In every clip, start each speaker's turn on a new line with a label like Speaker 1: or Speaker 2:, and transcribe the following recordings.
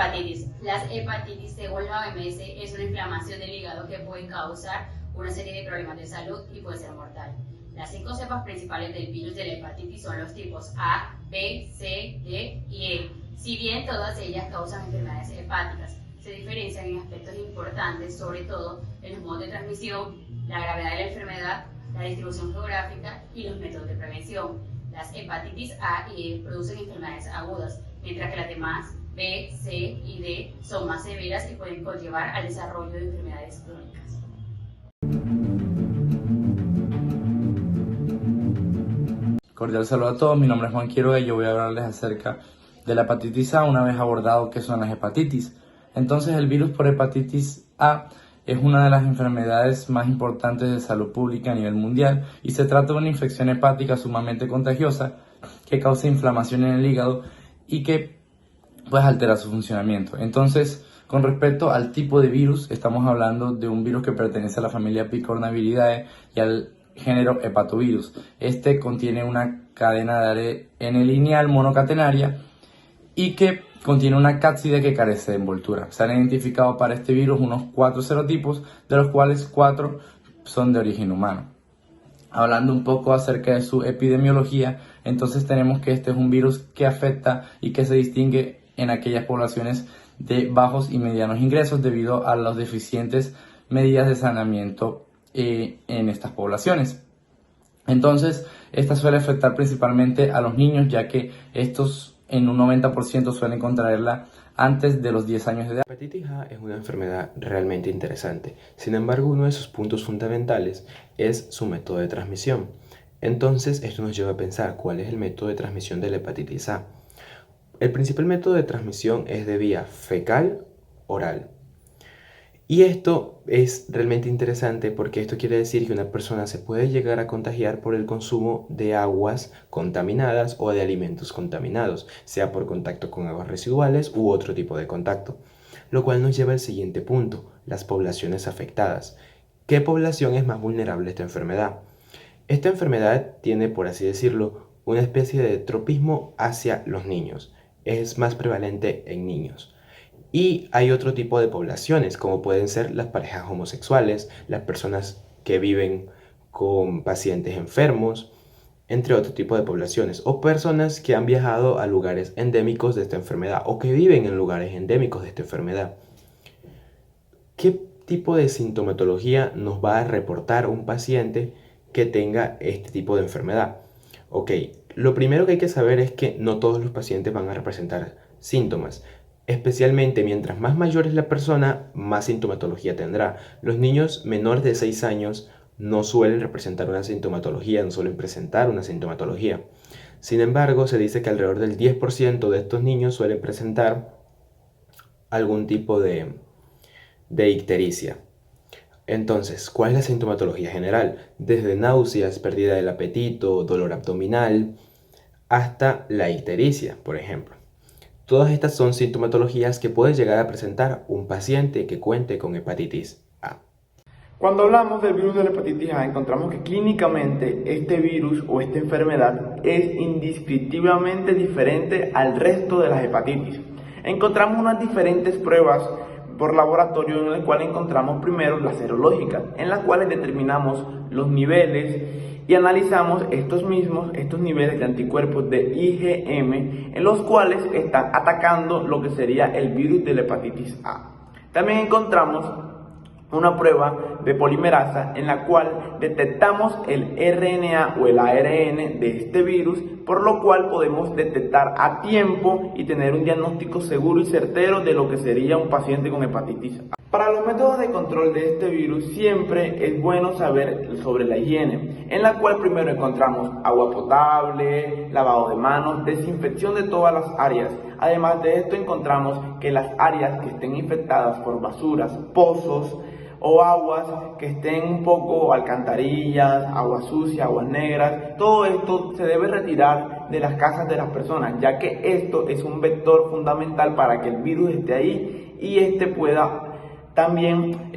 Speaker 1: hepatitis. Las hepatitis, según la OMS, es una inflamación del hígado que puede causar una serie de problemas de salud y puede ser mortal. Las 5 cepas principales del virus de la hepatitis son los tipos A, B, C, D y E. Si bien todas ellas causan enfermedades hepáticas, se diferencian en aspectos importantes, sobre todo en los modos de transmisión, la gravedad de la enfermedad, la distribución geográfica y los métodos de prevención. Las hepatitis A y E producen enfermedades agudas, mientras que las demás, B, C y D, son más severas y pueden conllevar al desarrollo de enfermedades crónicas.
Speaker 2: Cordial saludo a todos, mi nombre es Juan Quiroga y yo voy a hablarles acerca de la hepatitis A una vez abordado qué son las hepatitis. Entonces, el virus por hepatitis A es una de las enfermedades más importantes de salud pública a nivel mundial y se trata de una infección hepática sumamente contagiosa que causa inflamación en el hígado y que pues altera su funcionamiento. Entonces, con respecto al tipo de virus, estamos hablando de un virus que pertenece a la familia Picornaviridae y al género hepatovirus. Este contiene una cadena de ARN lineal monocatenaria y que contiene una cápside que carece de envoltura. Se han identificado para este virus unos 4 serotipos, de los cuales 4 son de origen humano. Hablando un poco acerca de su epidemiología, entonces tenemos que este es un virus que afecta y que se distingue en aquellas poblaciones de bajos y medianos ingresos debido a las deficientes medidas de saneamiento en estas poblaciones. Entonces, esta suele afectar principalmente a los niños, ya que estos en un 90% suelen contraerla antes de los 10 años de edad.
Speaker 3: La hepatitis A es una enfermedad realmente interesante. Sin embargo, uno de sus puntos fundamentales es su método de transmisión. Entonces, esto nos lleva a pensar cuál es el método de transmisión de la hepatitis A. El principal método de transmisión es de vía fecal-oral. Y esto es realmente interesante porque esto quiere decir que una persona se puede llegar a contagiar por el consumo de aguas contaminadas o de alimentos contaminados, sea por contacto con aguas residuales u otro tipo de contacto. Lo cual nos lleva al siguiente punto, las poblaciones afectadas. ¿Qué población es más vulnerable a esta enfermedad? Esta enfermedad tiene, por así decirlo, una especie de tropismo hacia los niños. Es más prevalente en niños. Y hay otro tipo de poblaciones, como pueden ser las parejas homosexuales, las personas que viven con pacientes enfermos, entre otro tipo de poblaciones, o personas que han viajado a lugares endémicos de esta enfermedad o que viven en lugares endémicos de esta enfermedad. ¿Qué tipo de sintomatología nos va a reportar un paciente que tenga este tipo de enfermedad? Ok, lo primero que hay que saber es que no todos los pacientes van a presentar síntomas. Especialmente mientras más mayor es la persona, más sintomatología tendrá. Los niños menores de 6 años no suelen representar una sintomatología, no suelen presentar una sintomatología. Sin embargo, se dice que alrededor del 10% de estos niños suelen presentar algún tipo de ictericia. Entonces, ¿cuál es la sintomatología general? Desde náuseas, pérdida del apetito, dolor abdominal, hasta la ictericia, por ejemplo. Todas estas son sintomatologías que puede llegar a presentar un paciente que cuente con hepatitis A.
Speaker 4: Cuando hablamos del virus de la hepatitis A, encontramos que clínicamente este virus o esta enfermedad es indescriptiblemente diferente al resto de las hepatitis. Encontramos unas diferentes pruebas por laboratorio en las cuales encontramos primero la serológica, en las cuales determinamos los niveles y analizamos estos niveles de anticuerpos de IgM, en los cuales están atacando lo que sería el virus de la hepatitis A. También encontramos una prueba de polimerasa en la cual detectamos el RNA o el ARN de este virus, por lo cual podemos detectar a tiempo y tener un diagnóstico seguro y certero de lo que sería un paciente con hepatitis A. Para los métodos de control de este virus siempre es bueno saber sobre la higiene, en la cual primero encontramos agua potable, lavado de manos, desinfección de todas las áreas. Además de esto encontramos que las áreas que estén infectadas por basuras, pozos o aguas que estén un poco alcantarillas, aguas sucias, aguas negras, todo esto se debe retirar de las casas de las personas, ya que esto es un vector fundamental para que el virus esté ahí y este pueda también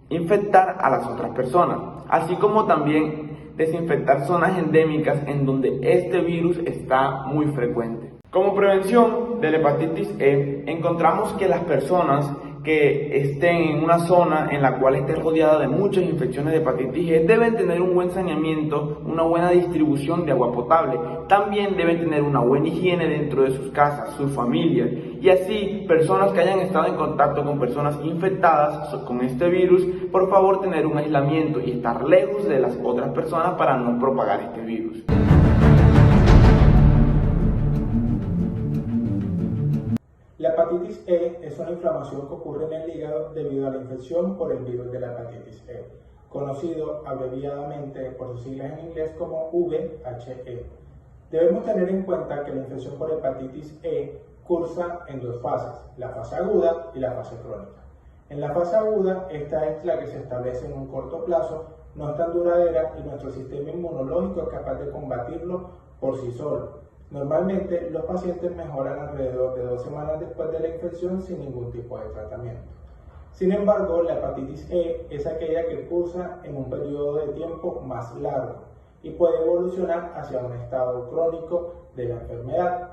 Speaker 4: infectar a las otras personas, así como también desinfectar zonas endémicas en donde este virus está muy frecuente. Como prevención de la hepatitis E, encontramos que las personas que estén en una zona en la cual esté rodeada de muchas infecciones de hepatitis E deben tener un buen saneamiento, una buena distribución de agua potable. También deben tener una buena higiene dentro de sus casas, sus familias. Y así, personas que hayan estado en contacto con personas infectadas con este virus, por favor tener un aislamiento y estar lejos de las otras personas para no propagar este virus.
Speaker 5: La hepatitis E es una inflamación que ocurre en el hígado debido a la infección por el virus de la hepatitis E, conocido abreviadamente por sus siglas en inglés como VHE. Debemos tener en cuenta que la infección por hepatitis E cursa en dos fases, la fase aguda y la fase crónica. En la fase aguda, esta es la que se establece en un corto plazo, no es tan duradera y nuestro sistema inmunológico es capaz de combatirlo por sí solo. Normalmente los pacientes mejoran alrededor de 2 semanas después de la infección sin ningún tipo de tratamiento. Sin embargo, la hepatitis E es aquella que cursa en un periodo de tiempo más largo y puede evolucionar hacia un estado crónico de la enfermedad.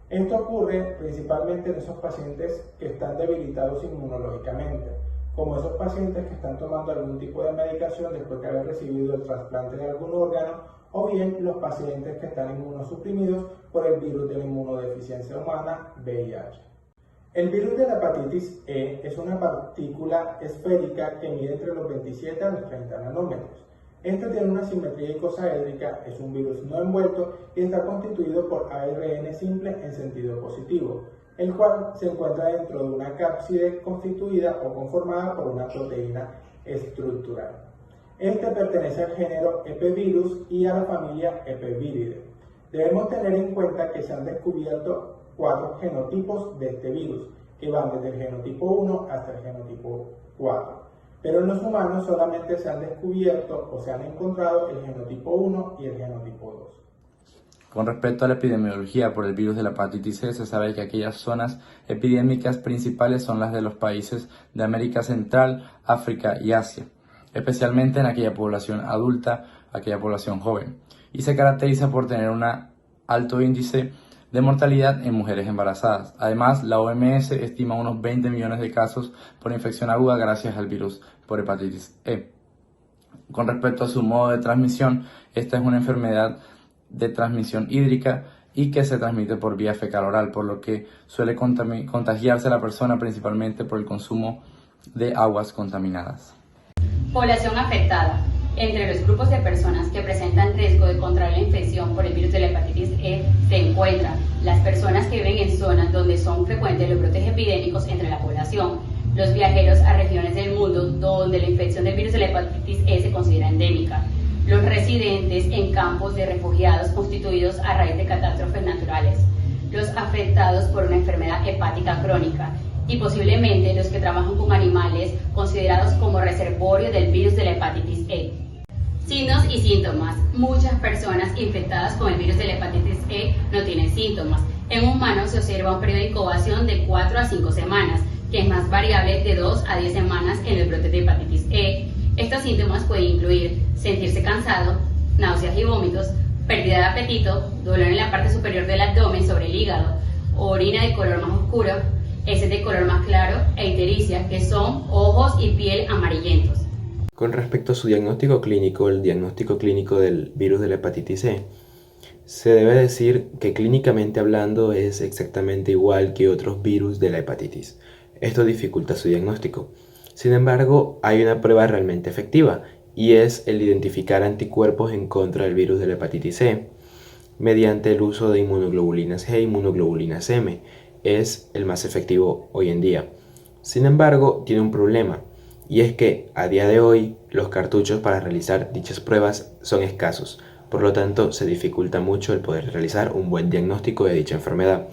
Speaker 5: Esto ocurre principalmente en esos pacientes que están debilitados inmunológicamente, como esos pacientes que están tomando algún tipo de medicación después de haber recibido el trasplante de algún órgano, o bien los pacientes que están inmunosuprimidos por el virus de la inmunodeficiencia humana VIH. El virus de la hepatitis E es una partícula esférica que mide entre los 27 a los 30 nanómetros. Este tiene una simetría icosaédrica, es un virus no envuelto y está constituido por ARN simple en sentido positivo, el cual se encuentra dentro de una cápside constituida o conformada por una proteína estructural. Este pertenece al género Epevirus y a la familia Epeviridae. Debemos tener en cuenta que se han descubierto 4 genotipos de este virus, que van desde el genotipo 1 hasta el genotipo 4. Pero en los humanos solamente se han descubierto o se han encontrado el genotipo 1 y el genotipo 2.
Speaker 2: Con respecto a la epidemiología por el virus de la hepatitis C, se sabe que aquellas zonas epidémicas principales son las de los países de América Central, África y Asia, especialmente en aquella población adulta, aquella población joven, y se caracteriza por tener un alto índice de mortalidad en mujeres embarazadas. Además, la OMS estima unos 20 millones de casos por infección aguda gracias al virus por hepatitis E. Con respecto a su modo de transmisión, esta es una enfermedad de transmisión hídrica y que se transmite por vía fecal oral, por lo que suele contagiarse a la persona principalmente por el consumo de aguas contaminadas.
Speaker 1: Población afectada. Entre los grupos de personas que presentan riesgo de contraer la infección por el virus de la hepatitis E se encuentran las personas que viven en zonas donde son frecuentes los brotes epidémicos entre la población, los viajeros a regiones del mundo donde la infección del virus de la hepatitis E se considera endémica, los residentes en campos de refugiados constituidos a raíz de catástrofes naturales, los afectados por una enfermedad hepática crónica, y posiblemente los que trabajan con animales considerados como reservorio del virus de la hepatitis E. Signos y síntomas. Muchas personas infectadas con el virus de la hepatitis E no tienen síntomas. En humanos se observa un periodo de incubación de 4 a 5 semanas, que es más variable de 2 a 10 semanas en los brotes de hepatitis E. Estos síntomas pueden incluir sentirse cansado, náuseas y vómitos, pérdida de apetito, dolor en la parte superior del abdomen sobre el hígado, orina de color más oscuro, heces de color más claro e ictericia, que son ojos y piel amarillentos.
Speaker 3: Con respecto a su diagnóstico clínico, el diagnóstico clínico del virus de la hepatitis C, se debe decir que clínicamente hablando es exactamente igual que otros virus de la hepatitis. Esto dificulta su diagnóstico. Sin embargo, hay una prueba realmente efectiva y es el identificar anticuerpos en contra del virus de la hepatitis C mediante el uso de inmunoglobulinas G e inmunoglobulinas M. Es el más efectivo hoy en día. Sin embargo, tiene un problema, y es que a día de hoy los cartuchos para realizar dichas pruebas son escasos, por lo tanto se dificulta mucho el poder realizar un buen diagnóstico de dicha enfermedad.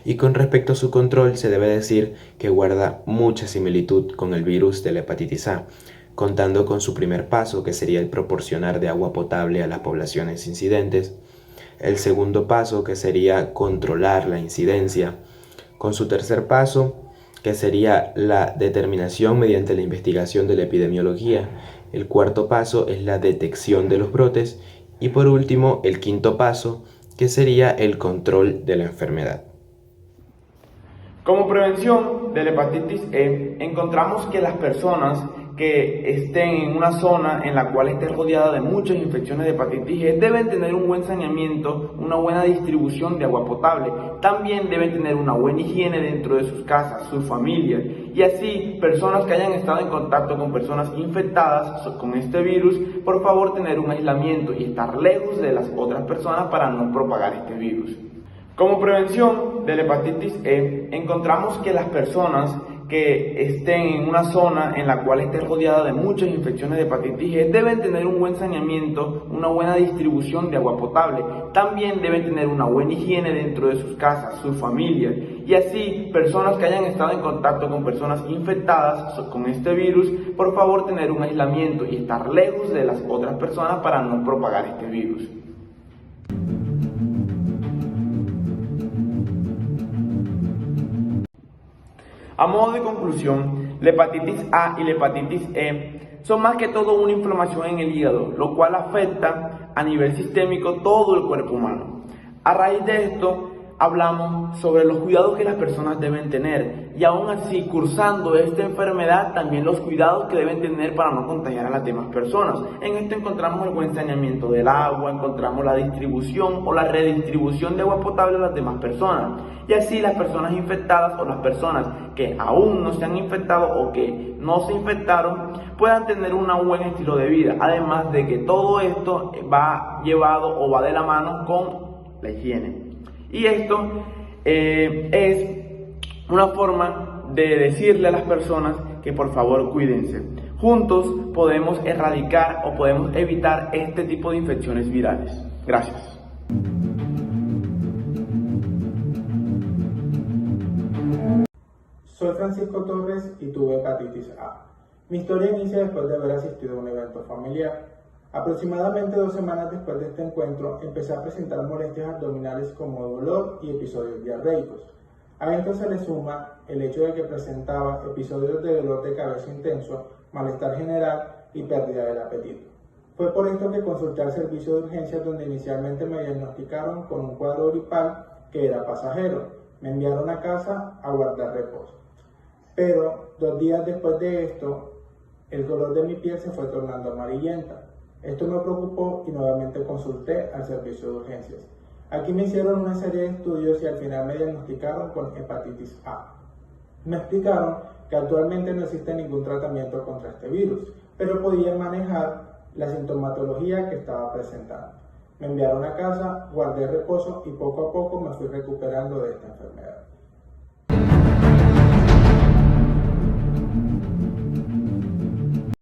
Speaker 3: Y con respecto a su control, se debe decir que guarda mucha similitud con el virus de la hepatitis A, contando con su primer paso, que sería el proporcionar de agua potable a las poblaciones incidentes, el segundo paso, que sería controlar la incidencia, con su tercer paso, que sería la determinación mediante la investigación de la epidemiología. El cuarto paso es la detección de los brotes y por último el quinto paso, que sería el control de la enfermedad.
Speaker 4: Como prevención de la hepatitis E, encontramos que las personas que estén en una zona en la cual esté rodeada de muchas infecciones de hepatitis E deben tener un buen saneamiento, una buena distribución de agua potable. También deben tener una buena higiene dentro de sus casas, sus familias. Y así, personas que hayan estado en contacto con personas infectadas con este virus, por favor tener un aislamiento y estar lejos de las otras personas para no propagar este virus. Como prevención de la hepatitis E, encontramos que las personas que estén en una zona en la cual esté rodeada de muchas infecciones de hepatitis E deben tener un buen saneamiento, una buena distribución de agua potable. También deben tener una buena higiene dentro de sus casas, sus familias. Y así, personas que hayan estado en contacto con personas infectadas con este virus, por favor tener un aislamiento y estar lejos de las otras personas para no propagar este virus. A modo de conclusión, la hepatitis A y la hepatitis E son más que todo una inflamación en el hígado, lo cual afecta a nivel sistémico todo el cuerpo humano. A raíz de esto, hablamos sobre los cuidados que las personas deben tener y aún así, cursando esta enfermedad, también los cuidados que deben tener para no contagiar a las demás personas. En esto encontramos el buen saneamiento del agua, encontramos la distribución o la redistribución de agua potable a las demás personas. Y así las personas infectadas o las personas que aún no se han infectado o que no se infectaron puedan tener un buen estilo de vida. Además de que todo esto va llevado o va de la mano con la higiene. Y esto es una forma de decirle a las personas que por favor cuídense. Juntos podemos erradicar o podemos evitar este tipo de infecciones virales. Gracias.
Speaker 5: Soy Francisco Torres y tuve hepatitis A. Mi historia inicia después de haber asistido a un evento familiar. Aproximadamente 2 semanas después de este encuentro, empecé a presentar molestias abdominales como dolor y episodios diarreicos. A esto se le suma el hecho de que presentaba episodios de dolor de cabeza intenso, malestar general y pérdida del apetito. Fue por esto que consulté al servicio de urgencias, donde inicialmente me diagnosticaron con un cuadro gripal que era pasajero. Me enviaron a casa a guardar reposo. Pero 2 días después de esto, el color de mi piel se fue tornando amarillenta. Esto me preocupó y nuevamente consulté al servicio de urgencias. Aquí me hicieron una serie de estudios y al final me diagnosticaron con hepatitis A. Me explicaron que actualmente no existe ningún tratamiento contra este virus, pero podía manejar la sintomatología que estaba presentando. Me enviaron a casa, guardé reposo y poco a poco me fui recuperando de esta enfermedad.